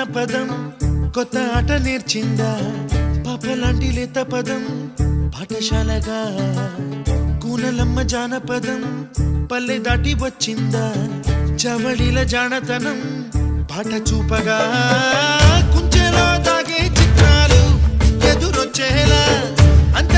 జానపదం కొత్త ఆట నేర్చిందా పాపలాంటి లేత పదం పాఠశాలగా కూనలమ్మ జానపదం పల్లె దాటి వచ్చిందా చవళిల జానతనం పాట చూపగా కుంచెలో తాగే చిత్రాలు ఎదురొచ్చేలా అంత